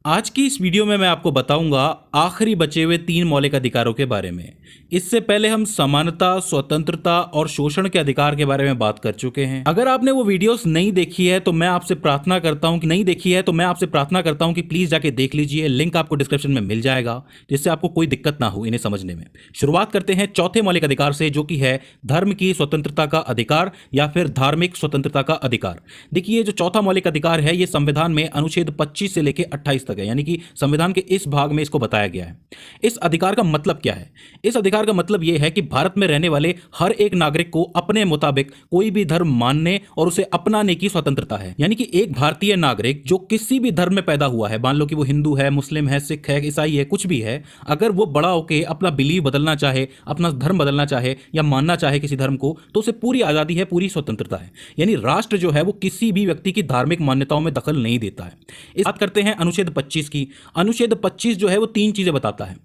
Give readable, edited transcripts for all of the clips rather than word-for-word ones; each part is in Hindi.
आज की इस वीडियो में मैं आपको बताऊंगा आखिरी बचे हुए 3 मौलिक अधिकारों के बारे में। इससे पहले हम समानता, स्वतंत्रता और शोषण के अधिकार के बारे में बात कर चुके हैं। अगर आपने वो वीडियोस नहीं देखी है तो मैं आपसे प्रार्थना करता हूं कि प्लीज जाके देख लीजिए। लिंक आपको डिस्क्रिप्शन में मिल जाएगा, जिससे आपको कोई दिक्कत ना हो इन्हें समझने में। शुरुआत करते हैं चौथे मौलिक अधिकार से, जो कि है धर्म की स्वतंत्रता का अधिकार या फिर धार्मिक स्वतंत्रता का अधिकार। देखिए, जो चौथा मौलिक अधिकार है ये संविधान में अनुच्छेद 25 से लेकर 28 तक है, यानी कि संविधान के इस भाग में इसको बताया गया है। इस अधिकार का मतलब क्या है? इस अधिकार का मतलब यह है कि भारत में रहने वाले हर एक नागरिक को अपने मुताबिक कोई भी धर्म मानने और उसे अपनाने की स्वतंत्रता है। यानी कि एक भारतीय नागरिक जो किसी भी धर्म में पैदा हुआ है, मान लो कि वो हिंदू है, मुस्लिम है, सिख है, ईसाई है, कुछ भी है, अगर वो बड़ा होकर अपना बिलीव बदलना चाहे, अपना धर्म बदलना चाहे या मानना चाहे किसी धर्म को, तो उसे पूरी आजादी है, पूरी स्वतंत्रता है। यानी राष्ट्र जो है वो किसी भी व्यक्ति की धार्मिक मान्यताओं में दखल नहीं देता है। इस बात करते हैं अनुच्छेद 25 की। अनुच्छेद 25 जो है वो 3 चीजें बताता है।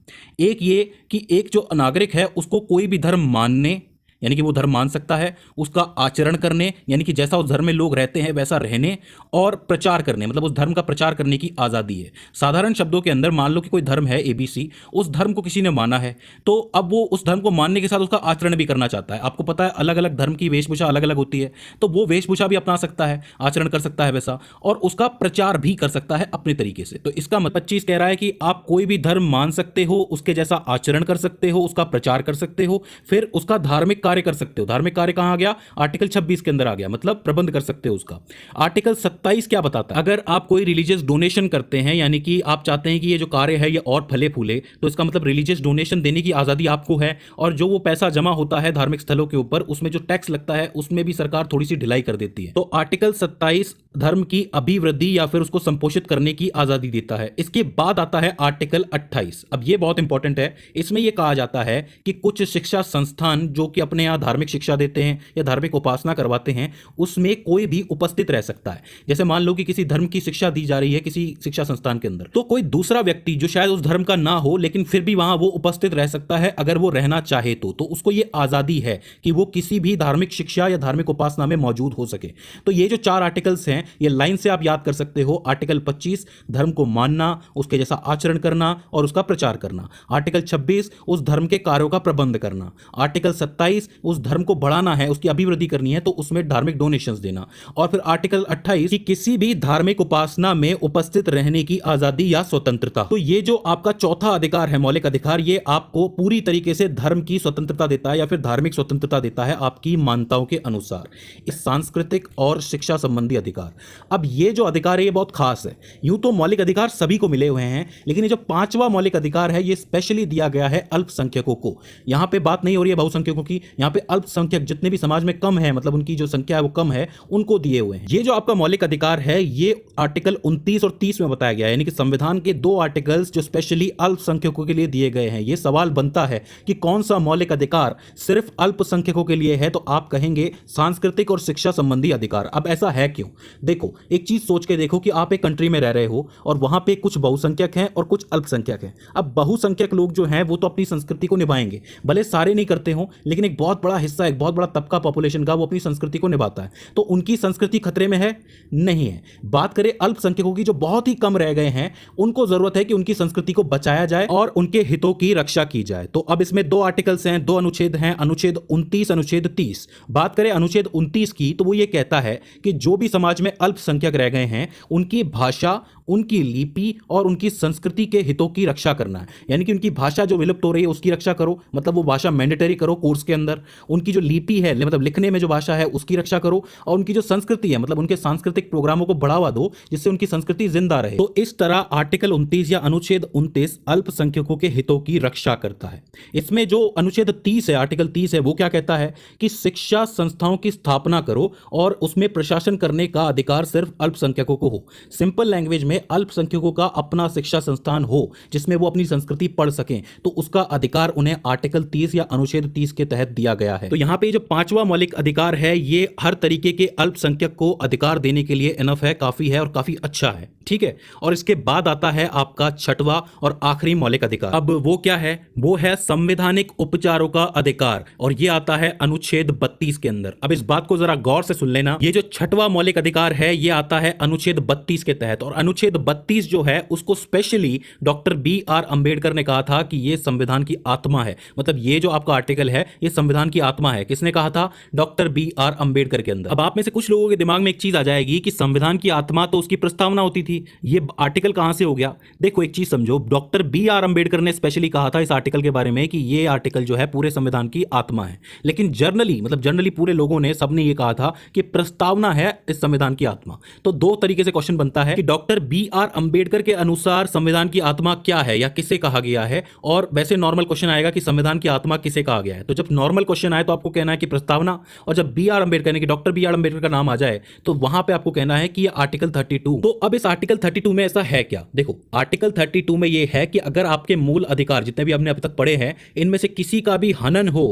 एक ये कि एक जो नागरिक है उसको कोई भी धर्म मानने, यानी कि वो धर्म मान सकता है, उसका आचरण करने, यानी कि जैसा उस धर्म में लोग रहते हैं वैसा रहने, और प्रचार करने, मतलब उस धर्म का प्रचार करने की आज़ादी है। साधारण शब्दों के अंदर मान लो कि कोई धर्म है ABC, उस धर्म को किसी ने माना है, तो अब वो उस धर्म को मानने के साथ उसका आचरण भी करना चाहता है। आपको पता है अलग अलग धर्म की वेशभूषा अलग अलग होती है, तो वो वेशभूषा भी अपना सकता है, आचरण कर सकता है वैसा, और उसका प्रचार भी कर सकता है अपने तरीके से। तो इसका मतलब 25 कह रहा है कि आप कोई भी धर्म मान सकते हो, उसके जैसा आचरण कर सकते हो, उसका प्रचार कर सकते हो, फिर उसका धार्मिक कार्य कर सकते हो। धार्मिक कार्य कहां आ गया? आर्टिकल 26 के अंदर आ गया, मतलब प्रबंध कर सकते हो उसका। आर्टिकल 27 क्या बताता है? अगर आप कोई रिलीजियस डोनेशन करते हैं, यानी कि आप चाहते हैं कि ये जो कार्य है ये और फले फूले, तो इसका मतलब रिलीजियस डोनेशन देने की आजादी आपको है। और जो वो पैसा जमा होता है धार्मिक स्थलों के ऊपर, उसमें जो टैक्स लगता है उसमें भी सरकार थोड़ी सी ढिलाई कर देती है। तो आर्टिकल 27 धर्म की अभिवृद्धि या फिर उसको संपोषित करने की आजादी देता है। इसके बाद आता है आर्टिकल 28। अब ये बहुत इंपॉर्टेंट है। इसमें यह कहा जाता है कि कुछ शिक्षा संस्थान जो कि अपने यहां धार्मिक शिक्षा देते हैं या धार्मिक उपासना करवाते हैं, उसमें कोई भी उपस्थित रह सकता है। जैसे मान लो कि किसी धर्म की शिक्षा दी जा रही है किसी शिक्षा संस्थान के अंदर, तो कोई दूसरा व्यक्ति जो शायद उस धर्म का ना हो लेकिन फिर भी वहां वो उपस्थित रह सकता है अगर वो रहना चाहे तो उसको ये आजादी है कि वो किसी भी धार्मिक शिक्षा या धार्मिक उपासना में मौजूद हो सके। तो ये जो 4 आर्टिकल्स हैं ये लाइन से आप याद कर सकते हो। आर्टिकल 25 धर्म को मानना, उसके जैसा आचरण करना और उसका प्रचार करना। आर्टिकल 26 उस धर्म के कार्यों का प्रबंध करना। आर्टिकल 27 उस धर्म को बढ़ाना है, उसकी अभिवृद्धि करनी है, तो उसमें धार्मिक डोनेशंस देना। और फिर आर्टिकल 28 कि किसी भी धार्मिक उपासना में उपस्थित रहने की आजादी या स्वतंत्रता। तो ये जो आपका चौथा अधिकार है, मौलिक अधिकार, ये आपको पूरी तरीके से धर्म की स्वतंत्रता देता है या फिर धार्मिक स्वतंत्रता देता है आपकी मान्यताओं के अनुसार। इस सांस्कृतिक और शिक्षा संबंधी अधिकार। अब ये जो अधिकार है ये बहुत खास है। यूं तो मौलिक अधिकार सभी को मिले हुए हैं, लेकिन ये जो 5वां मौलिक अधिकार है ये स्पेशली दिया गया है अल्पसंख्यकों को। यहां पे बात नहीं हो रही है बहुसंख्यकों की, यहां पे अल्पसंख्यक जितने भी समाज में कम है, मतलब उनकी जो संख्या है वो कम है, उनको दिए हुए हैं। ये जो आपका मौलिक अधिकार है ये आर्टिकल 29 और 30 में बताया गया है, यानी कि संविधान के 2 आर्टिकल्स जो स्पेशली अल्पसंख्यकों के लिए दिए गए हैं। ये सवाल बनता है कि कौन सा मौलिक अधिकार सिर्फ अल्पसंख्यकों के लिए है, तो आप कहेंगे सांस्कृतिक और शिक्षा संबंधी अधिकार। अब ऐसा है क्यों? देखो, एक चीज सोच के देखो कि आप एक कंट्री में रह रहे हो और वहां पे कुछ बहुसंख्यक हैं और कुछ अल्पसंख्यक हैं। अब बहुसंख्यक लोग जो हैं वो तो अपनी संस्कृति को निभाएंगे, भले सारे नहीं करते हो, लेकिन एक बहुत बड़ा हिस्सा, एक बहुत बड़ा तबका पॉपुलेशन का वो अपनी संस्कृति को निभाता है। तो उनकी संस्कृति खतरे में है? नहीं है। बात करें अल्पसंख्यकों की जो बहुत ही कम रह गए हैं, उनको जरूरत है कि उनकी संस्कृति को बचाया जाए और उनके हितों की रक्षा की जाए। तो अब इसमें 2 आर्टिकल्स हैं, 2 अनुच्छेद हैं, अनुच्छेद 29, अनुच्छेद 30। बात करें अनुच्छेद 29 की, तो वो ये कहता है कि जो भी समाज में अल्पसंख्यक रह गए हैं उनकी भाषा, उनकी लिपि और उनकी संस्कृति के हितों की रक्षा करना है। यानी कि उनकी भाषा जो विलुप्त हो रही है उसकी रक्षा करो, मतलब वो भाषा मैंडेटरी करो कोर्स के अंदर। उनकी जो लिपि है, मतलब लिखने में जो भाषा है उसकी रक्षा करो, और उनकी जो संस्कृति है, मतलब उनके सांस्कृतिक प्रोग्रामों को बढ़ावा दो जिससे उनकी संस्कृति जिंदा रहे। तो इस तरह आर्टिकल 29 या अनुच्छेद 29 अल्पसंख्यकों के हितों की रक्षा करता है। इसमें जो अनुच्छेद 30 है, आर्टिकल 30 है, वो क्या कहता है कि शिक्षा संस्थाओं की स्थापना करो और उसमें प्रशासन करने का अधिकार सिर्फ अल्पसंख्यकों को हो। सिंपल लैंग्वेज में अल्पसंख्यकों का अपना शिक्षा संस्थान हो जिसमें वो अपनी संस्कृति पढ़ सकें, तो उसका अधिकार उन्हें आर्टिकल 30 या अनुच्छेद 30 के तहत दिया गया है। तो यहां पे जो 5वां मौलिक अधिकार है ये हर तरीके के अल्पसंख्यक को अधिकार देने के लिए इनफ है, काफी है और काफी अच्छा है। ठीक है। और इसके बाद आता है आपका 6वां और आखिरी मौलिक अधिकार। अब वो क्या है? वो है संवैधानिक उपचारों का अधिकार, और ये आता है अनुच्छेद 32 के अंदर। अब इस बात को जरा गौर से सुन लेना, ये जो 6वां मौलिक अधिकार है ये आता है अनुच्छेद 32 के तहत, और अनुच्छेद अनुच्छेद 32 जो है उसको स्पेशली डॉक्टर B.R. अंबेडकर ने कहा था कि ये संविधान की आत्मा है। मतलब ये जो आपका आर्टिकल है ये संविधान की आत्मा है। किसने कहा था? Doctor B.R. अंबेडकर के अंदर। अब आप में से कुछ लोगों के दिमाग में एक चीज आ जाएगी कि संविधान की आत्मा तो उसकी प्रस्तावना होती थी, ये आर्टिकल कहां से हो गया? देखो एक चीज समझो, डॉक्टर B.R. अंबेडकर ने स्पेशली कहा था इस आर्टिकल के बारे में कि ये आर्टिकल जो है पूरे संविधान की आत्मा है, लेकिन जनरली पूरे लोगों ने, सबने ये कहा था कि प्रस्तावना है इस संविधान की आत्मा। तो दो तरीके से क्वेश्चन बनता है कि डॉक्टर B.R. अंबेडकर के अनुसार संविधान की आत्मा क्या है या किसे कहा गया है, और वैसे नॉर्मल क्वेश्चन आएगा कि संविधान की आत्मा किसे कहा गया है। तो जब नॉर्मल क्वेश्चन आए तो आपको कहना है कि प्रस्तावना, और जब B.R. अंबेडकर ने कि डॉक्टर B.R. अंबेडकर का नाम आ जाए तो वहां पे आपको कहना है कि ये आर्टिकल 32। तो अब इस आर्टिकल 32 में ऐसा है क्या? देखो आर्टिकल 32 में ये है कि अगर आपके मूल अधिकार जितने भी हमने अब तक पढ़े हैं इनमें से किसी का भी हनन हो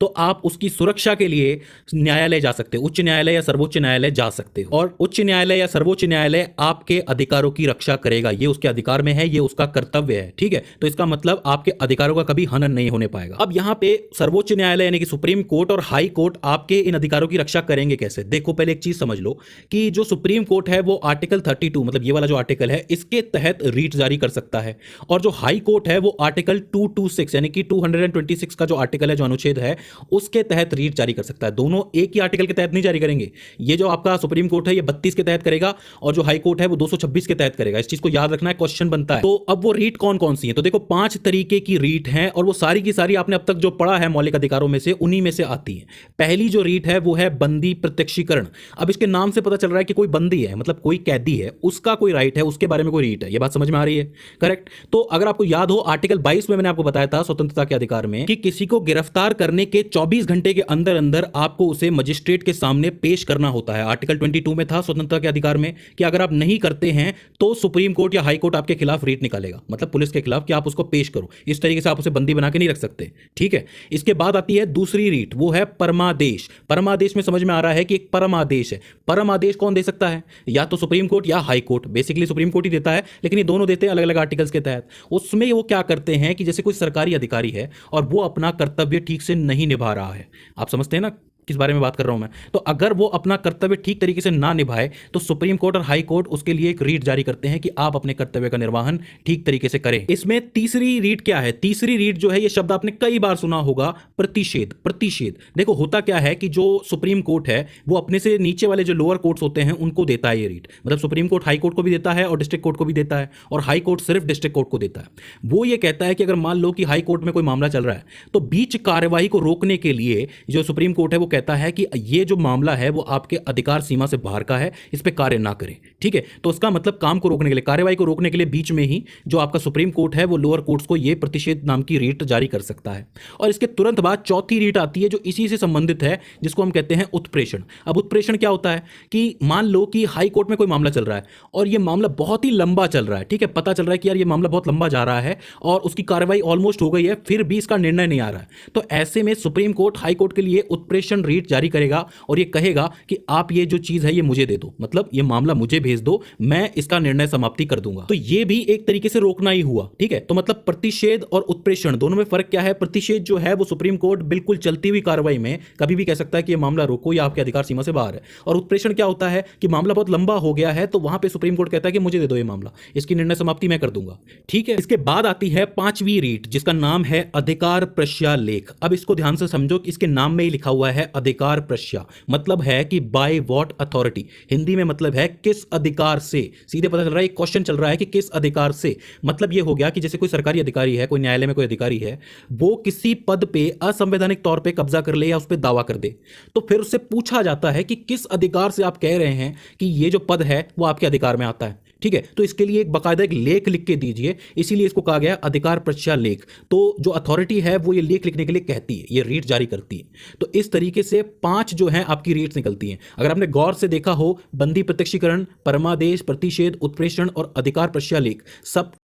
तो आप उसकी सुरक्षा के लिए न्यायालय जा सकते हो, उच्च न्यायालय या सर्वोच्च न्यायालय जा सकते हो, और उच्च न्यायालय या सर्वोच्च न्यायालय आपके अधिकारों की रक्षा करेगा। ये उसके अधिकार में है, ये उसका कर्तव्य है, ठीक है। तो इसका मतलब आपके अधिकारों का कभी हनन नहीं होने पाएगा। अब यहां पे सर्वोच्च न्यायालय यानी कि सुप्रीम कोर्ट और हाई कोर्ट आपके इन अधिकारों की रक्षा करेंगे कैसे? देखो पहले एक चीज समझ लो कि जो सुप्रीम कोर्ट है वो आर्टिकल 32 मतलब ये वाला जो आर्टिकल है इसके तहत रीट जारी कर सकता है, और जो हाई कोर्ट है वो आर्टिकल 226 यानी कि 226 का जो आर्टिकल है, जो अनुच्छेद है, उसके तहत रीट जारी कर सकता है। दोनों एक ही आर्टिकल के तहत नहीं जारी करेंगे। ये जो आपका सुप्रीम कोर्ट है ये 32 के तहत करेगा और जो हाई कोर्ट है वो 226 के तहत करेगा। इस चीज को याद रखना है, क्वेश्चन बनता है। तो अब वो रीट कौन कौन सी है? तो देखो 5 तरीके की रीट है और वो सारी की सारी आपने अब तक जो पढ़ा है मौलिक अधिकारों में से उन्हीं में से आती है। पहली जो रीट है वो है बंदी प्रत्यक्षीकरण। अब इसके नाम से पता चल रहा है कि कोई बंदी है, मतलब कोई कैदी है, उसका कोई राइट है, उसके बारे में कोई रीट है। ये बात समझ में आ रही है? करेक्ट। तो अगर आपको याद हो आर्टिकल 22 में मैंने आपको बताया था स्वतंत्रता के अधिकार में कि किसी को गिरफ्तार करने के 24 घंटे के अंदर अंदर आपको उसे मजिस्ट्रेट के सामने पेश करना होता है। आर्टिकल 22 में था स्वतंत्रता के अधिकार में कि अगर आप नहीं करते हैं तो सुप्रीम कोर्ट या हाई कोर्ट आपके खिलाफ रीट निकालेगा, मतलब पुलिस के खिलाफ, कि आप उसको पेश करो। इस तरीके से आप उसे बंदी बना के नहीं रख सकते, ठीक है। इसके बाद आती है दूसरी रीट, वो है परमादेश। परमादेश में समझ में आ रहा है कि एक परम आदेश है। परम आदेश कौन दे सकता है? या तो सुप्रीम कोर्ट या high court. Basically supreme court ही देता है, लेकिन ये दोनों देते हैं अलग अलग आर्टिकल्स के तहत। उसमें वो क्या करते हैं कि जैसे कोई सरकारी अधिकारी है और वो अपना कर्तव्य ठीक से नहीं निभा रहा है, आप समझते हैं ना किस बारे में बात कर रहा हूं मैं। तो अगर वो अपना कर्तव्य ठीक तरीके से ना निभाए तो सुप्रीम कोर्ट और हाई कोर्ट उसके लिए एक रीट जारी करते हैं कि आप अपने कर्तव्य का निर्वहन ठीक तरीके से करें। इसमें तीसरी रीट क्या है? तीसरी रीट जो है, ये शब्द आपने कई बार सुना होगा, प्रतिषेध। प्रतिषेध देखो होता क्या है कि जो सुप्रीम कोर्ट है वो अपने से नीचे वाले जो लोअर कोर्ट्स होते हैं उनको देता है ये रीट। मतलब सुप्रीम कोर्ट हाई कोर्ट को भी देता है और डिस्ट्रिक्ट कोर्ट को भी देता है, और हाई कोर्ट सिर्फ डिस्ट्रिक्ट कोर्ट को देता है। वो ये कहता है कि अगर मान लो कि हाई कोर्ट में कोई मामला चल रहा है तो बीच कार्यवाही को रोकने के लिए जो सुप्रीम कोर्ट है वो कहता है कि ये जो मामला है वो आपके अधिकार सीमा से बाहर का है, इस पे कार्य ना करें, ठीक है। तो उसका मतलब काम को रोकने के लिए, कार्यवाही को रोकने के लिए बीच में ही जो आपका सुप्रीम कोर्ट है वो लोअर कोर्ट्स को ये प्रतिषेध नाम की रीट जारी कर सकता है। और इसके तुरंत बाद चौथी रीट आती है जो इसी से संबंधित है, जिसको हम कहते हैं उत्प्रेषण। अब उत्प्रेषण क्या होता है कि मान लो कि हाई कोर्ट में कोई मामला चल रहा है और ये मामला बहुत ही लंबा चल रहा है, ठीक है। पता चल रहा है कि यार ये मामला बहुत लंबा जा रहा है और उसकी कार्रवाई ऑलमोस्ट हो गई है, फिर भी इसका निर्णय नहीं आ रहा है। तो ऐसे में सुप्रीम कोर्ट हाई कोर्ट के लिए उत्प्रेषण रीट जारी करेगा और ये कहेगा कि आप ये जो चीज है ये मुझे दे दो, मतलब ये मामला मुझे भेज दो, मैं इसका निर्णय समाप्ति कर दूंगा। तो ये भी एक तरीके से रोकना ही हुआ, ठीक है। तो मतलब प्रतिषेध और उत्प्रेषण दोनों में फर्क क्या है? प्रतिषेध जो है वो सुप्रीम कोर्ट बिल्कुल चलती हुई कार्रवाई में कभी भी कह सकता है कि ये मामला रोको या आपके अधिकार सीमा से बाहर है। और उत्प्रेषण क्या होता है कि मामला बहुत लंबा हो गया है तो वहां पे सुप्रीम कोर्ट कहता है कि मुझे दे दो ये मामला, इसकी निर्णय समाप्ति मैं कर दूंगा, ठीक है। इसके बाद आती है पांचवी रीट जिसका नाम है अधिकार प्रश्यालेख। अब इसको ध्यान से समझो कि इसके नाम में ही लिखा हुआ है अधिकार प्रश्या, मतलब है कि बाय व्हाट अथॉरिटी। हिंदी में मतलब है किस अधिकार से। सीधे पता चल रहा है एक क्वेश्चन चल रहा है कि किस अधिकार से। मतलब ये हो गया कि जैसे कोई सरकारी अधिकारी है, कोई न्यायालय में कोई अधिकारी है, वो किसी पद पे असंवैधानिक तौर पे कब्जा कर ले या उस पर दावा कर दे, तो फिर उससे पूछा जाता है कि किस अधिकार से आप कह रहे हैं कि ये जो पद है वो आपके अधिकार में आता है, ठीक है। तो इसके लिए एक बाकायदा एक लेख लिख के दीजिए, इसीलिए इसको कहा गया अधिकार प्रश्यालेख। तो जो अथॉरिटी है वो ये लेख लिखने के लिए कहती है, ये रीट जारी करती है। तो इस तरीके से 5 जो है आपकी रीट्स निकलती हैं। अगर आपने गौर से देखा हो, बंदी प्रत्यक्षीकरण, परमादेश, प्रतिषेध, उत्प्रेषण और अधिकार प्रश्यालेख सब